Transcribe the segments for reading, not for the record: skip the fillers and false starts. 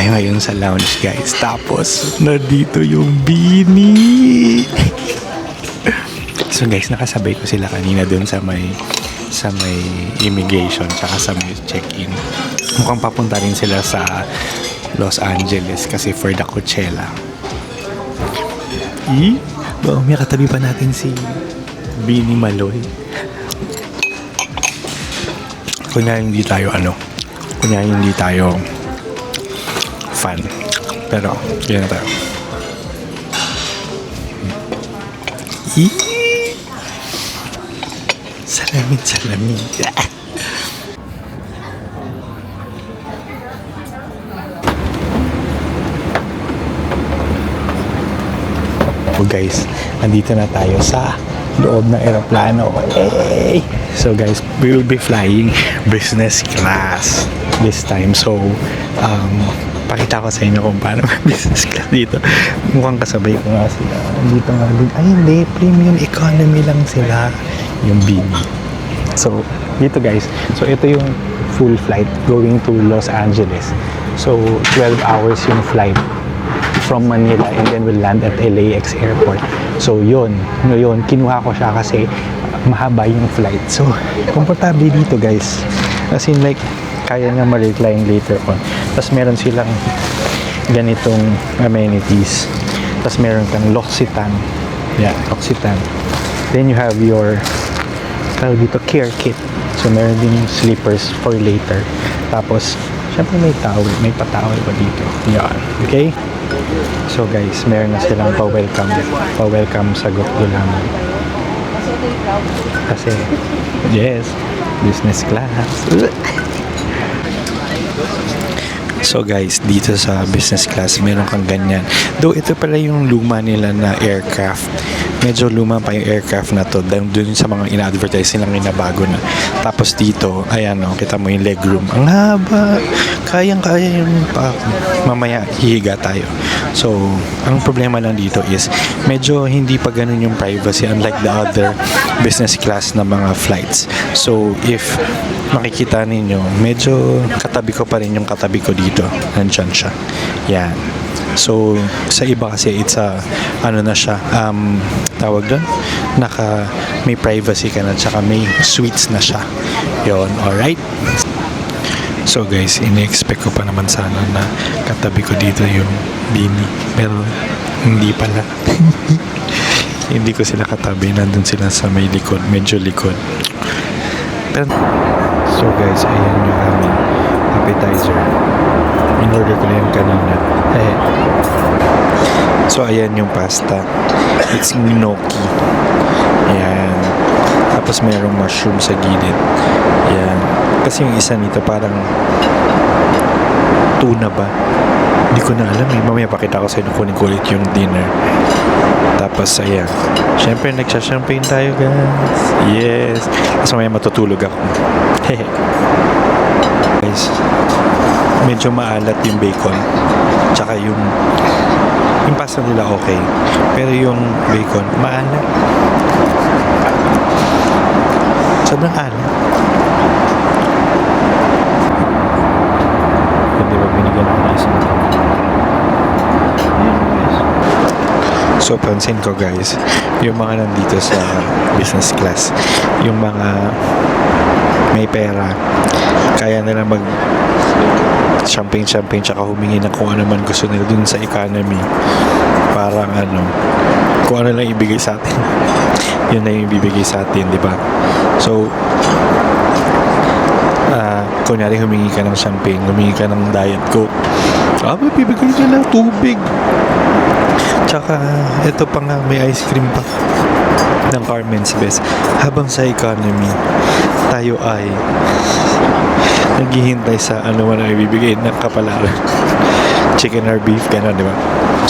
tayo ngayon sa lounge, guys. Tapos, nandito yung Bini. So guys, nakasabay ko sila kanina dun sa may immigration tsaka sa may check-in. Mukhang papunta rin sila sa Los Angeles kasi for the Coachella. May katabi pa natin si Bini Maloy. Kunyari hindi tayo fan. Pero, yun na tayo. Salamin. So guys, nandito na tayo sa loob ng eroplano. Hey! So guys, we will be flying business class this time. So, pakita ko sa inyo kung paano business class dito. Mukhang kasabay ko nga sila. Dito nga din. Ay hindi, premium economy lang sila. Yung Bini. So, dito guys. So, ito yung full flight going to Los Angeles. So, 12 hours yung flight from Manila and then we'll land at LAX airport. So, yun. Ngayon, kinuha ko siya kasi mahaba yung flight. So, komportable dito guys. As in like, kaya nga ma-recline later on. Tapos meron silang ganitong amenities. Tapos meron kang L'Occitane. Yeah, L'Occitane. Then you have your dito care kit. So meron din slippers for later. Tapos syempre may towel, may patawel pa dito. Yan. Okay? So guys, meron na silang pa-welcome sa Gokdo naman. Kasi yes, business class. So guys, dito sa business class meron kang ganyan. Though ito pala yung luma nila na aircraft. Medyo luma pa yung aircraft na to. Doon sa mga ina-advertise nilang inabago na. Tapos dito, ayan o, kita mo yung legroom. Ang haba. Kayang-kaya yung mamaya hihiga tayo. So, ang problema lang dito is medyo hindi pa ganun yung privacy unlike the other business class na mga flights. So, if makikita ninyo, medyo katabi ko pa rin yung katabi ko dito. Nandyan siya. Yan. So, sa iba kasi it's na siya, tawag doon, may privacy ka na, tsaka may suites na siya. Yon, alright? So guys, ini-expect ko pa naman sana na katabi ko dito yung Bini. Pero, hindi pala. Hindi ko sila katabi, nandun sila sa may likod, medyo likod. Pero, so guys, ayan yung aming appetizer. In-order ko na yung kanina. So, ayan yung pasta. It's gnocchi. Ayan. Tapos, mayroong mushroom sa gilid. Ayan. Kasi yung isa nito parang tuna ba? Hindi ko na alam eh. Mamaya pakita ko sa inyo kunin ko ulit yung dinner. Tapos, ayan. Siyempre, nagsha-champagne tayo, guys. Yes. Tapos, mamaya matutulog ako. Hehe. Guys, medyo maalat yung bacon. Tsaka yung pasta nila okay. Pero yung bacon, maalat. Sobrang alat. Hindi ba binigyan ako ng isang So, pansin ko guys, yung mga nandito sa business class, yung mga may pera, kaya nila mag champagne tsaka humingi na kung ano man gusto nila dun sa economy. Parang kung ano lang ibigay sa atin yun na yung ibibigay sa atin, di ba? So, kunyari humingi ka ng champagne, humingi ka ng diet coke, bibigay nila tubig. Tsaka, ito pa nga, may ice cream pa ng Carmen's Best. Habang sa economy, tayo ay naghihintay sa ano man ang ibibigay ng kapalaran. Chicken or beef, gano'n, di ba?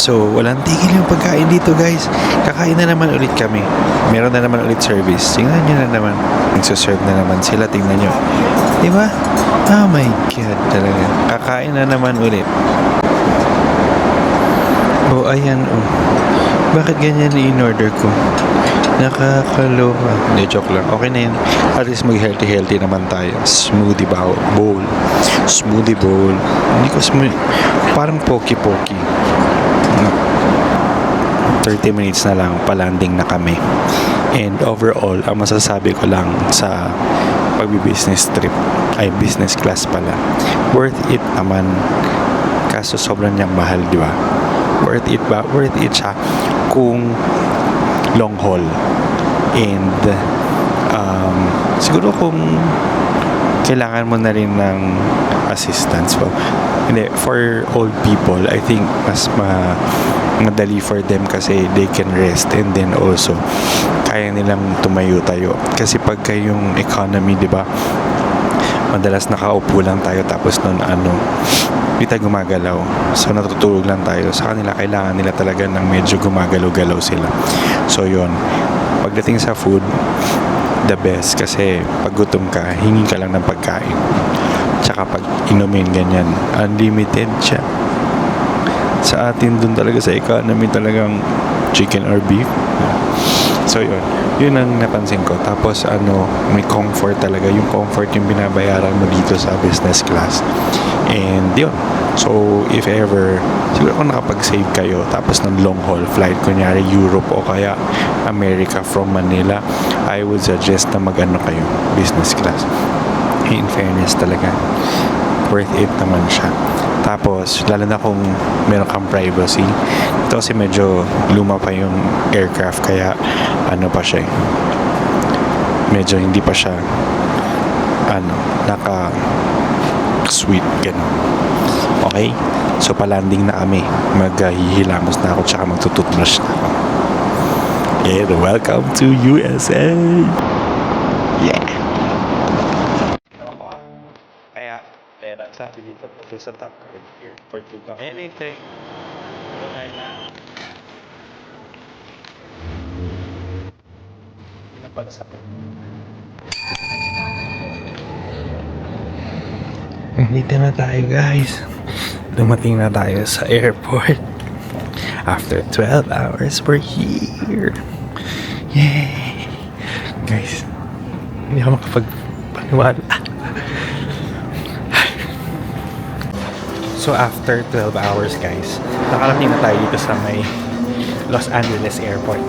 So, walang tigil yung pagkain dito, guys. Kakain na naman ulit kami. Meron na naman ulit service. Tingnan nyo na naman. Nagsaserve na naman sila. Tingnan nyo. Di ba? Oh my God, talaga. Kakain na naman ulit. Oh, ayan, oh. Bakit ganyan in-order ko? Nakakaloka. Hindi, joke lang. Okay na yun. At least mag-healthy naman tayo. Smoothie bowl. Smoothie bowl. Hindi ko smoothie. Parang poki-poki. 30 minutes na lang, palanding na kami. And overall, ang masasabi ko lang sa pagbi-business trip, ay business class pala, worth it naman. Kaso sobrang niyang mahal, di ba? Worth it ba? Worth it siya kung long haul. And siguro kung kailangan mo na rin ng assistance po. Hindi, for old people, I think mas madali for them kasi they can rest, and then also kaya nilang tumayo-tayo. Kasi pagka yung economy, di ba, madalas nakaupo lang tayo, tapos nun hindi tayo gumagalaw. So natutulog lang tayo. Sa kanila, kailangan nila talaga ng medyo gumagalaw-galaw sila. So yun, pagdating sa food, the best, kasi pag gutom ka, hingi ka lang ng pagkain. Tsaka pag inumin ganyan, unlimited siya. Sa atin dun talaga sa economy, talagang chicken or beef. So yun ang napansin ko. Tapos may comfort talaga. Yung comfort yung binabayaran mo dito sa business class. And yun, so if ever siguro kung nakapag-save kayo tapos ng long haul flight, kunyari Europe o kaya America from Manila, I would suggest na kayo business class. In fairness talaga, worth it naman siya. Tapos lalo na kung meron kang privacy. Ito kasi medyo luma pa yung aircraft, kaya pa siya, medyo hindi pa siya naka sweet ganun. Okay, so palanding na kami, maghihilamos na ako, tsaka magtututbrush na ako. And welcome to USA. Yeah. Kaya sabi dito sa top card here for 2 ka anything. Napagsabi. Dito na tayo, guys. Dumating na tayo sa airport. After 12 hours, we're here. Yay! Guys, hindi ako makapagpaniwala. So after 12 hours, guys, nakarating na tayo dito sa may Los Angeles Airport.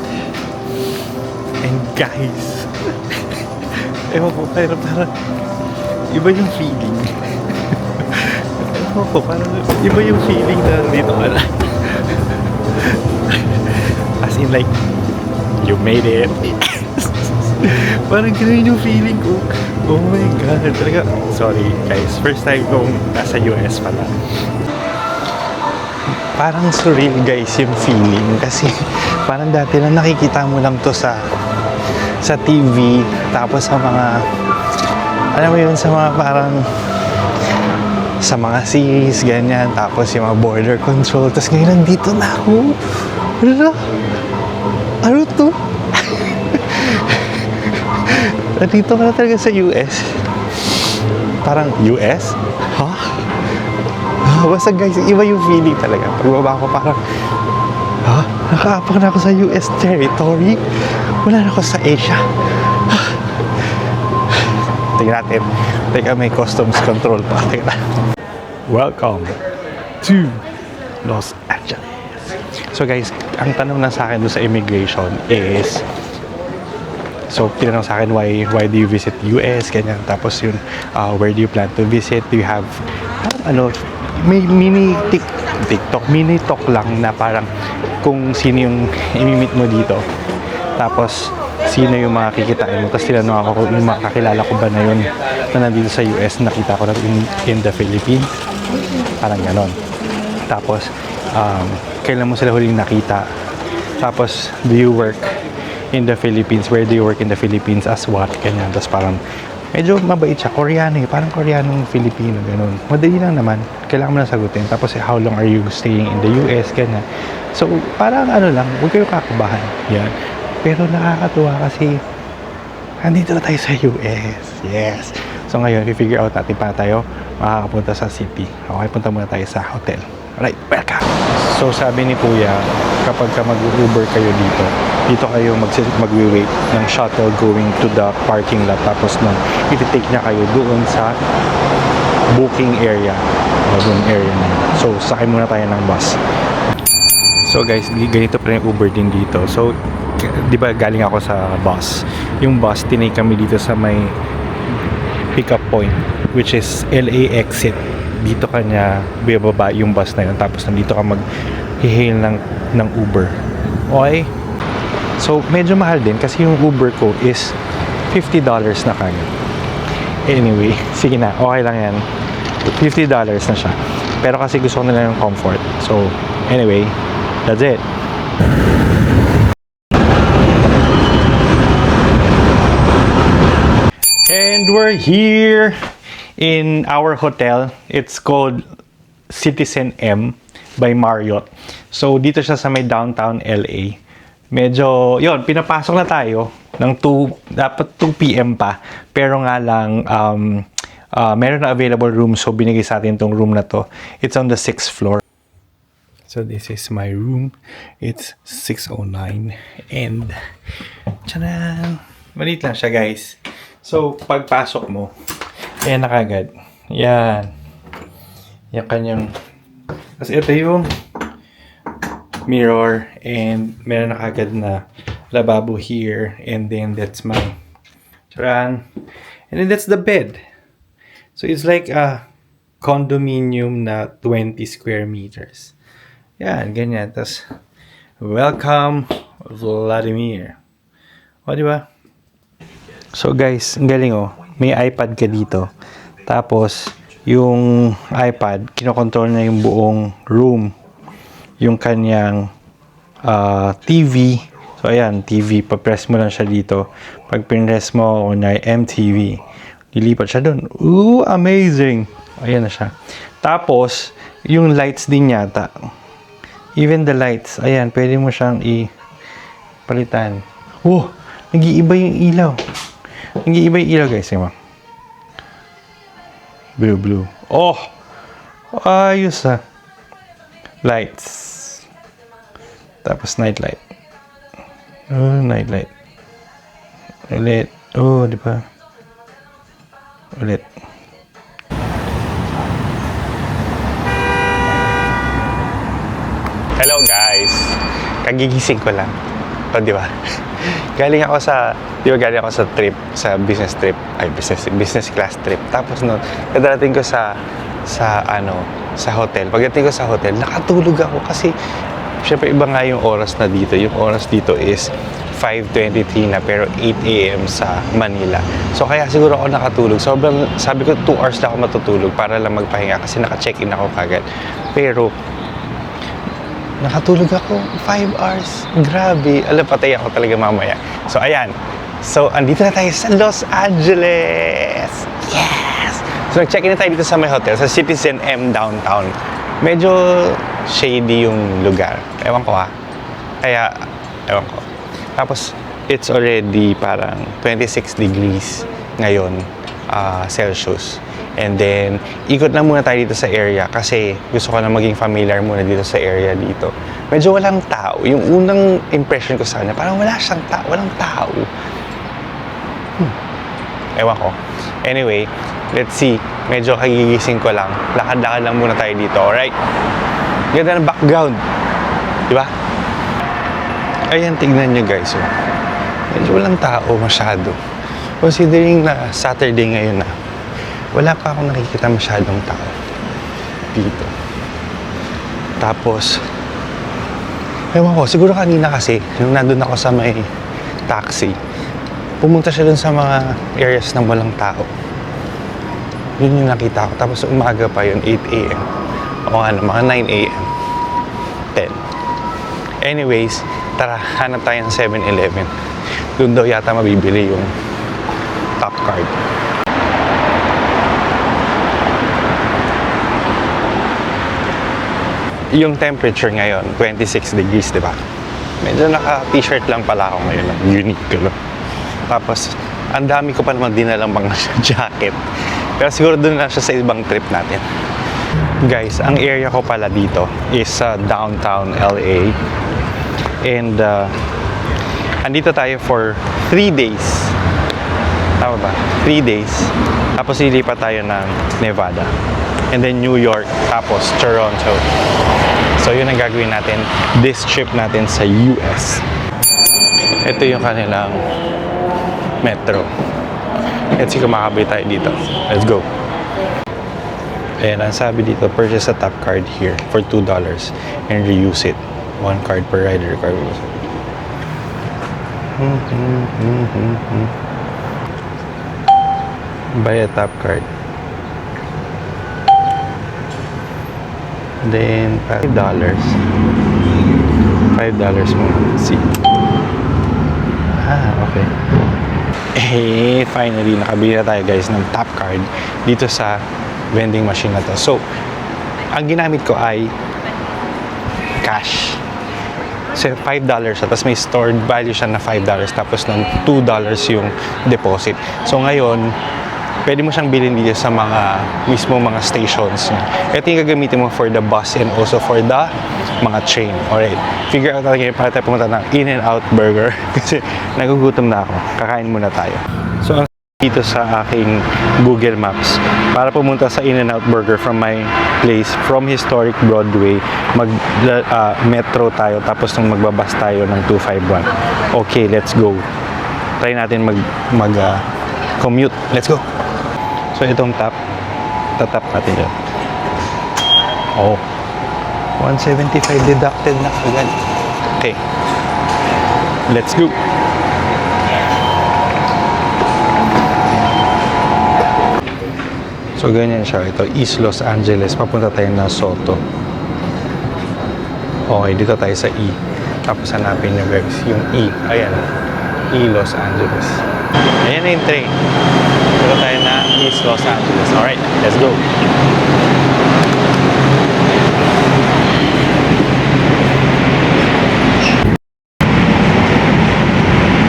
And guys, ewan ko, pero parang iba yung feeling. Ewan ko, parang iba yung feeling na dito ka lang. As in like, you made it. Parang ganun yung feeling ko. Oh my God, talaga. Sorry guys, first time kong nasa US pala. Parang surreal guys yung feeling, kasi parang dati na nakikita mo lang to sa TV, tapos sa mga, alam mo yun, sa mga parang sa mga series, ganyan, tapos yung mga border control, tapos ngayon nandito na ako. Ano to? Nandito ka na talaga sa US. Parang US? Huh? Basta guys, iba yung feeling talaga. Pagbaba ko parang, nakaapak na ako sa US territory. Wala na ako sa Asia. Tingnan natin. Teka, may customs control pa. Tingnan. Welcome to Los Angeles. So guys, ang tanong na sa akin doon sa immigration is, so tinanong sa akin, why do you visit US, ganyan. Tapos yun, where do you plan to visit? Do you have may mini TikTok, mini talk lang na parang kung sino yung imimit mo dito, tapos sino yung makikitain mo. Tapos tinanong ako kung yung makakilala ko ba na yun na nandito sa US, nakita ko na in the Philippines, parang ganon. Tapos kailan mo sila huling nakita, tapos do you work in the Philippines, where do you work in the Philippines, as what, ganyan. Tapos parang medyo mabait siya, Koreano parang Koreanong Filipino, ganun. Madali lang naman, kailangan mo lang sagutin. Tapos how long are you staying in the US, ganyan. So parang lang, huwag kayo kakabahan, yan. Pero nakakatuwa kasi andito na tayo sa US. Yes. So ngayon, i-figure out natin paano tayo makakapunta sa city. Okay, punta muna tayo sa hotel. Alright, welcome. So sabi ni Kuya, kapag ka mag-Uber kayo dito kayo mag-wait ng shuttle going to the parking lot. Tapos nun, iti-take niya kayo doon sa booking area. O doon area na yun. So sakay muna tayo ng bus. So guys, ganito pa yung Uber din dito. So, di ba galing ako sa bus. Yung bus, tinay kami dito sa may pick-up point, which is LA exit. Dito kanya bibaba yung bus na yun. Tapos nandito ka mag-hail ng Uber. Okay? So, medyo mahal din kasi yung Uber ko is $50 na kagad. Anyway, sige na. Okay lang yan. $50 na siya. Pero kasi gusto ko nila yung comfort. So, anyway, that's it. And we're here in our hotel. It's called Citizen M by Marriott. So, dito siya sa may downtown LA. Medyo, yon, pinapasok na tayo ng dapat 2 p.m. pa. Pero nga lang, meron na available room. So, binigay sa atin tong room na to. It's on the 6th floor. So, this is my room. It's 609. And, tchanan! Maliit lang siya, guys. So, pagpasok mo, ayan na kagad. Yan. Yan kanyang, kasi ito yung mirror and meron na kagad na lababo here. And then, that's my charan. And then, that's the bed. So, it's like a condominium na 20 square meters. Yan, ganyan. Tapos, welcome, Vladimir. O, di ba? So, guys, ang galing oh. May iPad ka dito. Tapos, yung iPad, kinokontrol na yung buong room. Yung kanyang TV. So, ayan, TV. Pag-press mo lang siya dito. Pag pinress mo, MTV. Lilipat siya dun. Ooh, amazing! Ayan na siya. Tapos, yung lights din yata. Even the lights, ayan, pwede mo siyang palitan. Oh, nag-iiba yung ilaw. Nag-iiba yung ilaw, guys. Diba? Blue. Oh! Ayos ah. Lights. Tapos night light. Oh, night light. Ulit. Oh, di ba? Ulit. Hello guys! Kagigising ko lang. O, di ba? Galing ako sa trip, sa business trip. Ay, business class trip. Tapos noon, kadarating ko sa hotel. Pagdating ko sa hotel, nakatulog ako kasi syempre iba nga yung oras na dito. Yung oras dito is 5:23 na pero 8 a.m. sa Manila. So kaya siguro ako nakatulog. Sobrang, sabi ko 2 hours na ako matutulog para lang magpahinga kasi naka-check-in ako kagad. Pero nakatulog ako 5 hours. Grabe. Alam, patay ako talaga mamaya. So ayan. So andito na tayo sa Los Angeles. Yes! So nag-check-in na tayo dito sa may hotel, sa Citizen M downtown. Medyo shady yung lugar. Ewan ko ha. Kaya, ewan ko. Tapos, it's already parang 26 degrees ngayon, Celsius. And then, ikot lang muna tayo dito sa area kasi gusto ko na maging familiar muna dito sa area dito. Medyo walang tao. Yung unang impression ko sa kanya, parang walang tao. Ewan ko. Anyway, let's see. Medyo kagigising ko lang. Lakad-lakad lang muna tayo dito, alright? Ganda ng background. Diba? Ayan, tignan nyo guys. Oh. Medyo walang tao masyado. Considering na Saturday ngayon na, wala pa akong nakikita masyadong tao dito. Tapos, ewan ko, siguro kanina kasi, nung nandun ako sa may taxi, pumunta siya dun sa mga areas ng walang tao. Yun yung nakita ko. Tapos umaga pa yun, 8 a.m. O ano, mga 9 a.m. 10. Anyways, tara, hanap tayo ng 7-Eleven. Doon daw yata mabibili yung top card. Yung temperature ngayon, 26 degrees, di ba? Medyo naka-t-shirt lang pala ako ngayon. Unique ko lang. Tapos, ang dami ko pa naman dinalang pang jacket. Pero siguro doon lang siya sa ibang trip natin. Guys, ang area ko pala dito is downtown LA. And andito tayo for 3 days. Tama ba? 3 days. Tapos lilipat tayo ng Nevada. And then New York. Tapos Toronto. So yun ang gagawin natin this trip natin sa US. Ito yung kanilang metro. Let's see kung makakabay tayo dito. Let's go. Ayan, ang sabi dito, purchase a top card here for $2 and reuse it. 1 card per rider. Buy a top card. Then, $5. $5 mo. See. Okay. Eh, finally, nakabili na tayo guys ng top card dito sa vending machine na to. So, ang ginamit ko ay cash. So, $5 siya. Tapos may stored value siya na $5. Tapos ng $2 yung deposit. So, ngayon, pwede mo siyang bilhin dito sa mismo mga stations. Ito yung gagamitin mo for the bus and also for the mga train. Alright. Figure out talaga para tayo pumunta ng In-N-Out Burger. Kasi nagugutom na ako. Kakain muna tayo. So, dito sa aking Google Maps para pumunta sa In-N-Out Burger from my place, from historic Broadway, metro tayo, tapos nung magbabas tayo ng 251. Okay, let's go. Try natin commute. Let's go. So itong tatap natin dyan. Oh, 175 deducted na agad. Okay, let's go. So, ganyan siya. Ito, East Los Angeles. Papunta tayo na Soto. Okay, dito tayo sa E. Tapos hanapin yung guys, yung E. Ayan. E Los Angeles. Ayan na yung train. Dito tayo na East Los Angeles. Alright, let's go.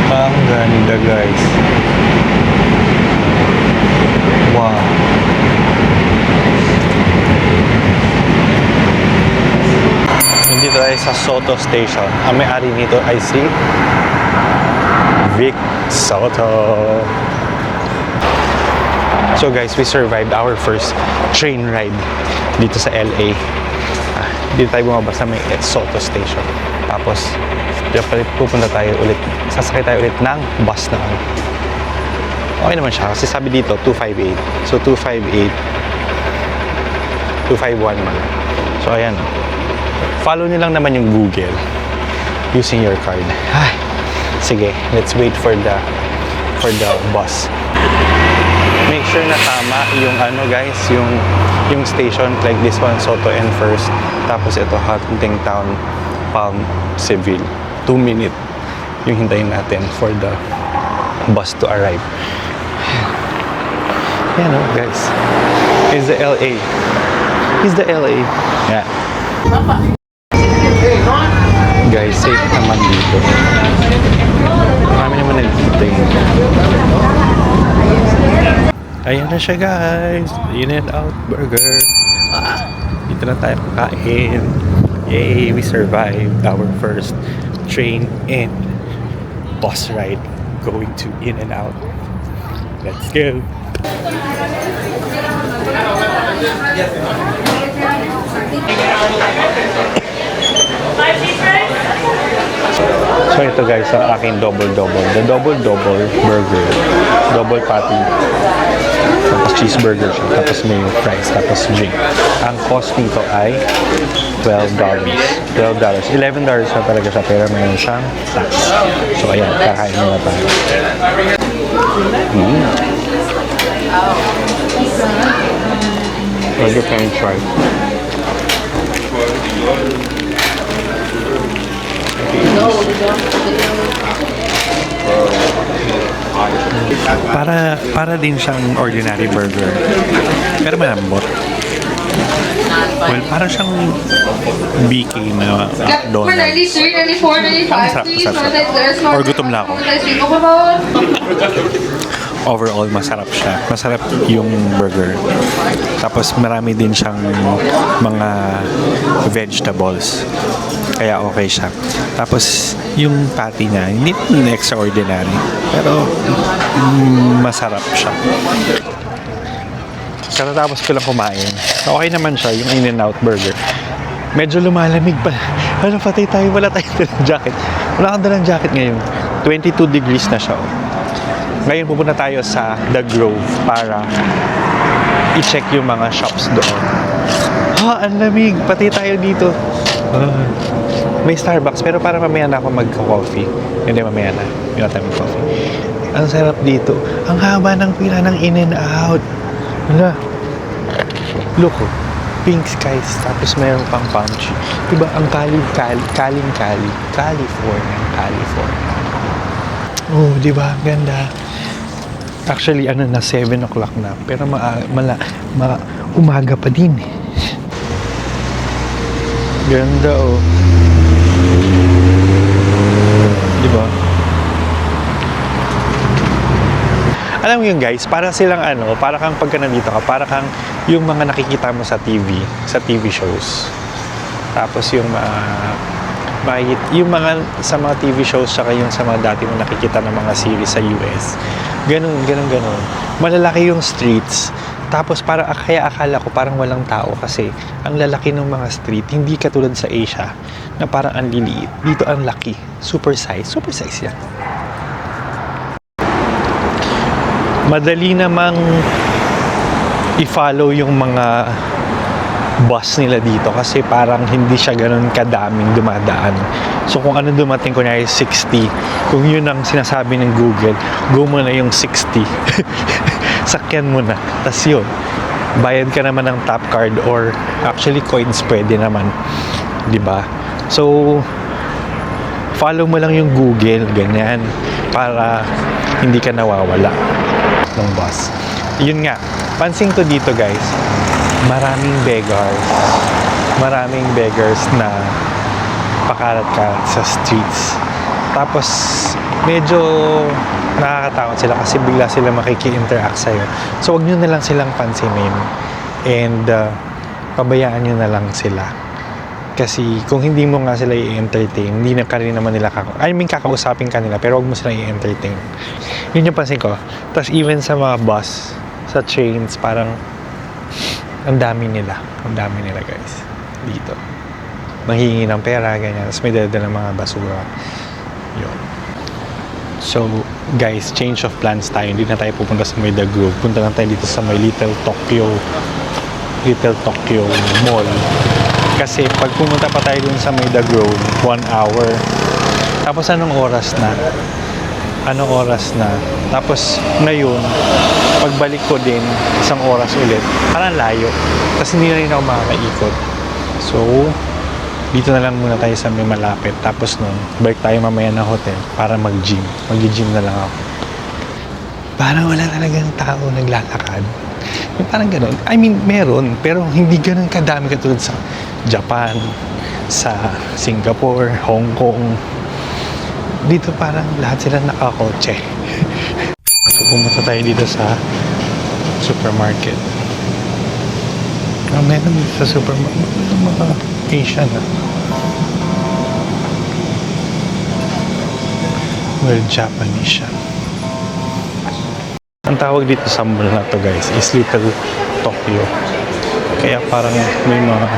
Ang ganda guys. Wow. Nandito tayo sa Soto Station. Ang may-ari nito ay si Vic Soto. So guys, we survived our first train ride dito sa LA. Dito tayo bumaba sa may Soto Station. Tapos, pupunta tayo ulit. Sasakay tayo ulit ng bus na okay naman siya. Kasi sabi dito, 258. So, 258. 251 man. So, ayan. Follow nyo lang naman yung Google using your card. Ay, sige, let's wait for the bus. Make sure na tama yung guys, yung station like this one, Soto and First. Tapos ito, Huntingtown, Palm, Seville. 2 minutes yung hintayin natin for the bus to arrive. Yan guys. It's the LA. It's the LA. Yeah. Guys, safe naman dito. Marami naman nagtiting. Ayan na siya guys. In-N-Out Burger. Dito na tayo kakain. Yay! We survived our first train and bus ride going to In-N-Out. Let's go! So ito guys, ang aking double-double. The double-double burger. Double patty. Tapos cheeseburger siya. Tapos may fries. Tapos drink. Ang cost nito ay $12. $11 na talaga siya. Pero mayroon siyang tax. So ayan, kakain na tayo. Burger French fries. Para din siyang ordinary burger. Pero malambot. Well, para siyang BK na McDonald's. 93, 94, 95, please. Or gutom lang ako. overall masarap siya. Masarap yung burger. Tapos marami din siyang mga vegetables. Kaya okay siya. Tapos yung patty niya, hindi extraordinary. Pero masarap siya. Katatapos ko lang kumain. Okay naman siya, yung In-N-Out burger. Medyo lumalamig pa. Ano, patay tayo. Wala tayong dalang jacket. Wala kang dalang jacket ngayon. 22 degrees na siya. Ngayon pupunta tayo sa The Grove para i-check yung mga shops doon. Ha, ang lamig. Patay tayo dito. May Starbucks, pero para mamaya na ako mag-coffee. Hindi, mamaya na. Hindi na tayo mag-coffee. Ang sarap dito. Ang haba ng pila ng In-N-Out. Wala. Look, oh. Pink skies. Tapos mayroon pang punchy. Diba, ang California. Oh, diba? Ganda. Actually, na 7 o'clock na. Pero umaga pa din eh. Ganda, oh. Diba? Alam mo yun guys, para silang para kang pagka nandito ka, para kang yung mga nakikita mo sa TV shows. Tapos yung sa mga TV shows saka yung sa mga dati mo nakikita ng mga series sa US. Ganun. Malalaki yung streets. Tapos kaya akala ko parang walang tao kasi ang lalaki ng mga street, hindi katulad sa Asia na parang ang liliit. Dito ang laki. Super size yan. Madali namang i-follow yung mga bus nila dito kasi parang hindi siya ganun kadaming dumadaan. So kung ano dumating ko na 60, kung yun ang sinasabi ng Google, go mo na yung 60. Sakyan mo na. Tas yun, bayad ka naman ng tap card or actually coins pwede naman. Diba? So, follow mo lang yung Google, ganyan, para hindi ka nawawala ng bus. Yun nga, pansin ko dito guys, maraming beggars na pakalat-kalat sa streets. Tapos medyo nakakatakot sila kasi bigla sila makiki-interact sa'yo. So wag nyo na lang silang pansinin and pabayaan nyo na lang sila. Kasi kung hindi mo nga sila i-entertain, hindi na ka rin naman nila kakausapin ka nila, pero wag mo sila i-entertain. Yun yung pansin ko. Tapos even sa mga bus, sa trains, parang ang dami nila guys dito. Manghihingi ng pera, ganyan. Tapos may dala ng mga basura. Yun. So, guys, change of plans tayo. Hindi na tayo pupunta sa may The Grove. Punta lang tayo dito sa may Little Tokyo Mall. Kasi pag pumunta pa tayo dun sa may The Grove, 1 hour. Tapos anong oras na? Tapos ngayon, pagbalik ko din, 1 oras ulit. Parang layo. Tapos hindi na rin ako makakaikot. So, dito na lang muna tayo sa may malapit. Tapos nun, balik tayo mamaya ng hotel para mag-gym. Mag-gym na lang ako. Parang wala talagang tao naglalakad. Yung parang gano'n. I mean, meron. Pero hindi gano'n kadami katulad sa Japan, sa Singapore, Hong Kong. Dito parang lahat sila nakakotse. So, pumunta tayo dito sa supermarket. Meron dito sa supermarket. Mga Asian Well, Japanese siya. Ang tawag dito sa mall na to guys is Little Tokyo. Kaya parang may mga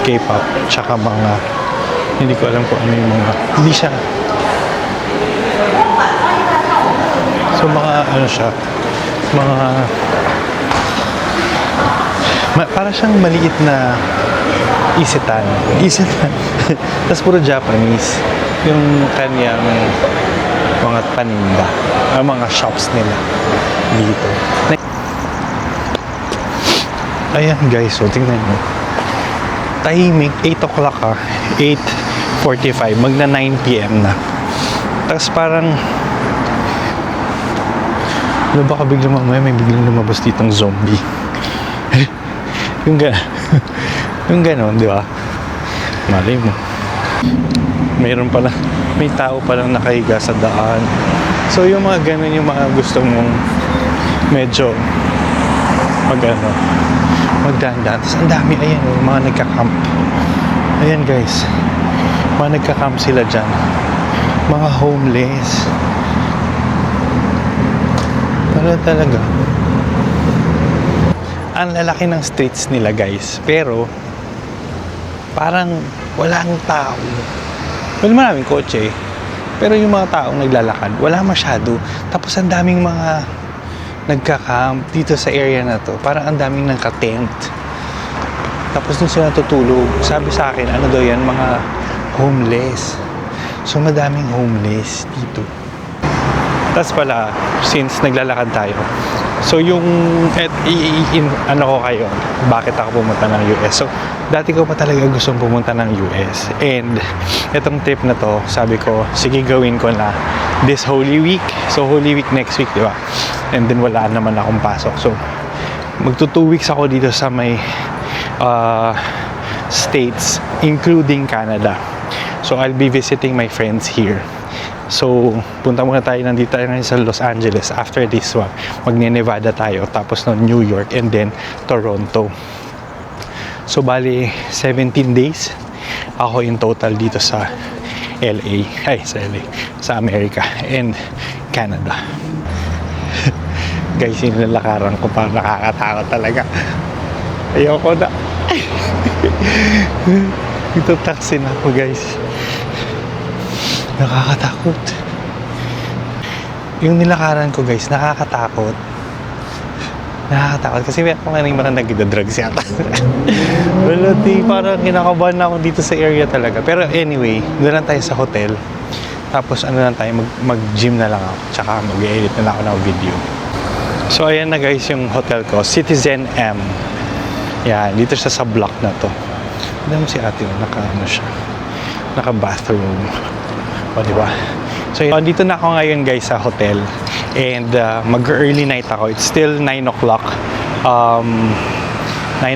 K-pop tsaka mga hindi ko alam kung ano yung mga hindi siya. So mga siya para siyang maliit na Isetan. Tapos puro Japanese yung kanyang mga paninda, mga shops nila dito. Ayan guys, so tingnan nyo. Tahimik, 8 o'clock 8:45, magna 9 p.m. na. Tapos parang baka biglang mamaya may biglang lumabas ditong zombie. yung gano'n, di ba? Malay mo. May tao palang nakahiga sa daan. So yung mga ganun yung mga gusto mong medyo magdaan-daan. Tapos ang dami, ayan, yung mga nagka-camp. Ayan guys, mga nagka-camp sila dyan. Mga homeless. Talaga. Ang lalaki ng streets nila guys, pero parang walang tao. Well, maraming kotse, pero yung mga taong naglalakad, wala masyado. Tapos ang daming mga nagka-camp dito sa area na to. Parang ang daming nagka-tent. Tapos dun sila natutulog. Sabi sa akin, ano daw yan, mga homeless. So madaming homeless dito. Tapos pala, since naglalakad tayo, so yung, ano ko kayo, bakit ako pumunta ng US? So, dati ko pa talaga gustong pumunta ng US. And, itong trip na to, sabi ko, sige gawin ko na this Holy Week. So, Holy Week next week, di ba? And then, wala naman akong pasok. So, magto 2 weeks ako dito sa may states, including Canada. So, I'll be visiting my friends here. So, punta muna tayo, nandito tayo ngayon sa Los Angeles. After this one, magne-Nevada tayo, tapos no New York, and then Toronto. So, bali, 17 days ako in total dito sa LA, sa America and Canada. Guys, yung lalakaran ko parang nakakatakot talaga. Ayoko na. Ito taxi na ako guys. Nakakatakot. Yung nilakaran ko guys, nakakatakot. Nakakatakot kasi ako nga mga nagda-drugs yata. Wala, parang kinakabahan na ako dito sa area talaga. Pero anyway, doon lang tayo sa hotel. Tapos ano lang tayo, mag-gym na lang ako. Tsaka mag-edit na lang ako ng video. So ayan na guys yung hotel ko, Citizen M. Yan, dito siya sa block na to. Alam mo si ate, naka-bathroom. O, diba? So, dito na ako ngayon guys sa hotel. And mag-early night ako. It's still 9 o'clock. 9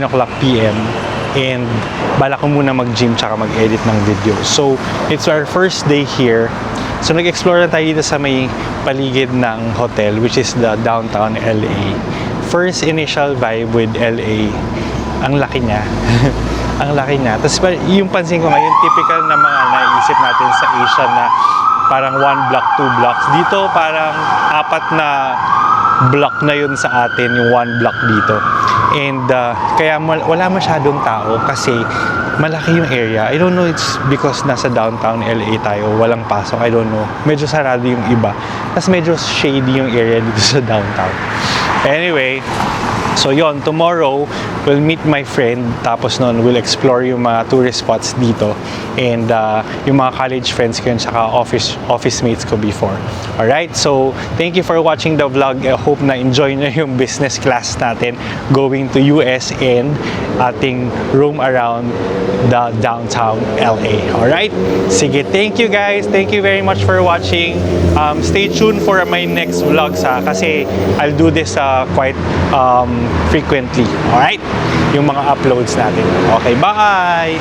o'clock PM. And bala ko muna mag-gym tsaka mag-edit ng video. So, it's our first day here. So, nag-explore na tayo dito sa may paligid ng hotel, which is the downtown LA. First initial vibe with LA. Ang laki niya. Ang laki niya. Tapos yung pansin ko ngayon, typical na mga naisip natin sa Asia na parang 1 block, 2 blocks. Dito parang 4 na block na yun sa atin, yung 1 block dito. And kaya wala masyadong tao kasi malaki yung area. I don't know, it's because nasa downtown LA tayo, walang pasok. I don't know. Medyo sarado yung iba. Tapos medyo shady yung area dito sa downtown. Anyway, so yon, tomorrow we'll meet my friend, tapos noon we'll explore yung mga tourist spots dito and yung mga college friends ko yun saka office mates ko before. Alright, so thank you for watching the vlog. I hope na enjoy nyo yung business class natin going to US and ating roam around the downtown LA. Alright, sige, thank you guys, thank you very much for watching. Stay tuned for my next vlogs kasi I'll do this quite frequently. Alright? Yung mga uploads natin. Okay, bye!